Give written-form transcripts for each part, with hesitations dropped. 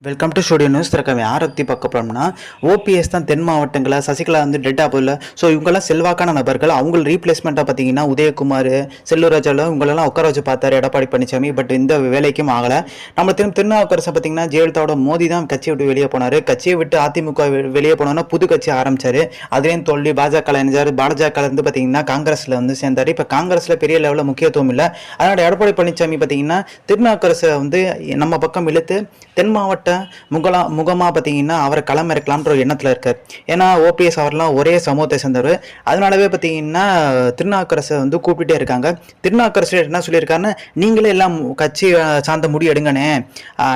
Welcome to studio news. திறக்கவே ஆரத்தி பார்க்க போனோம்னா ஓபிஎஸ் தான் தென் மாவட்டங்களில் சசிகலா வந்து டெட்டா போல. ஸோ இவங்கெல்லாம் செல்வாக்கான நபர்கள். அவங்க ரீப்ளேஸ்மெண்ட்டாக பார்த்தீங்கன்னா உதயகுமார், செல்லூராஜெல்லாம் இவங்களெல்லாம் உட்கார வச்சு பார்த்தாரு எடப்பாடி பழனிசாமி. பட் இந்த வேலைக்கும் ஆகலை. நம்ம திருநாவுக்கரசை பார்த்தீங்கன்னா ஜெயலலிதாவோட மோதி தான் கட்சியை விட்டு வெளியே போனார். கட்சியை விட்டு அதிமுக வெளியே போனோன்னா புது கட்சி ஆரம்பிச்சார். அதுலேயும் தோல்வி. பாஜக இணைஞ்சார். பாஜகலேருந்து பார்த்தீங்கன்னா காங்கிரஸில் வந்து சேர்ந்தார். இப்போ காங்கிரஸில் பெரிய லெவலில் முக்கியத்துவம் இல்லை. அதனால் எடப்பாடி பழனிசாமி பார்த்தீங்கன்னா திருநாவுக்கரசை வந்து நம்ம பக்கம் இழுத்து தென் மாவட்ட முகமாக பார்த்தீங்கன்னா அவரை களம் இறக்கலாம்ன்ற ஒரு எண்ணத்தில் இருக்கார். ஏன்னா ஓபிஎஸ் அவர்லாம் ஒரே சமூகத்தை சேர்ந்தவர். அதனாலவே பார்த்தீங்கன்னா திருநாவுக்கரசை வந்து கூப்பிட்டே இருக்காங்க. திருநாவுக்கரசு என்ன சொல்லியிருக்காருன்னா, நீங்களே எல்லாம் கட்சி சார்ந்த முடிவு எடுங்கண்ணே,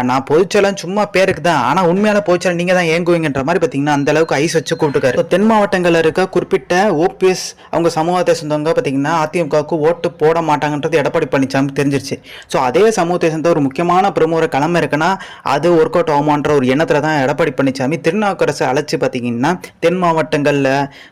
நான் பொதுச்செயலாம் சும்மா பேருக்கு தான், ஆனால் உண்மையான பொதுச்செயல் நீங்கள் தான் ஏங்குவீங்கன்ற மாதிரி பார்த்தீங்கன்னா அந்த அளவுக்கு ஐஸ் வச்சு கூப்பிட்டுருக்காரு. தென் மாவட்டங்களில் இருக்க குறிப்பிட்ட ஓபிஎஸ் அவங்க சமூகத்தை சேர்ந்தவங்க பார்த்தீங்கன்னா அதிமுகவுக்கு ஓட்டு போட மாட்டாங்கன்றது எடப்பாடி பழனிசாமி தெரிஞ்சிருச்சு. ஸோ அதே சமூகத்தை சேர்ந்த ஒரு முக்கியமான பிரமுகரை களம் இருக்குன்னா அது ஒர்க் அவுட் ஆகுமான்ற ஒரு எண்ணத்தில் தான் எடப்பாடி பழனிசாமி திருநாவுக்கரசை அழைச்சி பார்த்தீங்கன்னா தென் மாவட்டங்களில்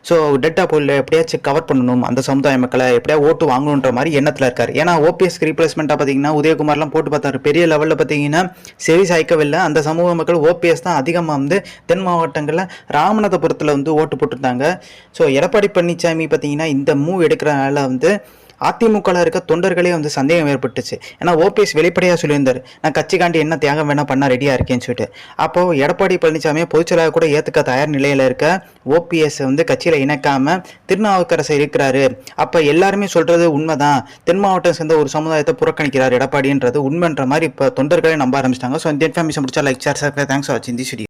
ஸோ டெட்டா போல எப்படியாச்சும் கவர் பண்ணணும், அந்த சமுதாய மக்களை எப்படியா ஓட்டு வாங்கணுன்ற மாதிரி எண்ணத்தில் இருக்காரு. ஏன்னா ஓபிஎஸ்க்கு ரீப்ளேஸ்மெண்ட்டாக பார்த்தீங்கன்னா உதயகுமார்லாம் போட்டு பார்த்தாரு. பெரிய லெவலில் பார்த்தீங்கன்னா செவி சாய்க்கவில்லை. அந்த சமூக மக்கள் ஓபிஎஸ் தான் அதிகமாக வந்து தென் மாவட்டங்களில் ராமநாதபுரத்தில் வந்து ஓட்டு போட்டிருந்தாங்க. ஸோ எடப்பாடி பழனிசாமி பார்த்தீங்கன்னா இந்த மூவ் எடுக்கிறனால வந்து அதிமுகவில் இருக்க தொண்டர்களே வந்து சந்தேகம் ஏற்பட்டுச்சு. ஏன்னா ஓபிஎஸ் வெளிப்படையாக சொல்லியிருந்தார், நான் கட்சிக்காண்டி என்ன தியாகம் வேணா பண்ண ரெடியாக இருக்கேன்னு சொல்லிட்டு. அப்போது எடப்பாடி பழனிசாமியை பொதுச்செயலாளர் கூட ஏற்றுக்க தயார் நிலையில் இருக்க ஓபிஎஸ் வந்து கட்சியில் இணைக்காமல் திருநாவுக்கரசை இருக்கிறாரு. அப்போ எல்லாருமே சொல்கிறது உண்மைதான், தென் மாவட்டம் சேர்ந்த ஒரு சமுதாயத்தை புறக்கணிக்கிறார் எடப்பாடின்றது உண்மைன்ற மாதிரி இப்போ தொண்டர்களே நம்ப ஆரம்பிச்சிட்டாங்க. ஸோ இந்த இன்ஃபர்மேஷன் முடிச்சா like, share, subscribe. Thanks for வாட்சிங் தி வீடியோ.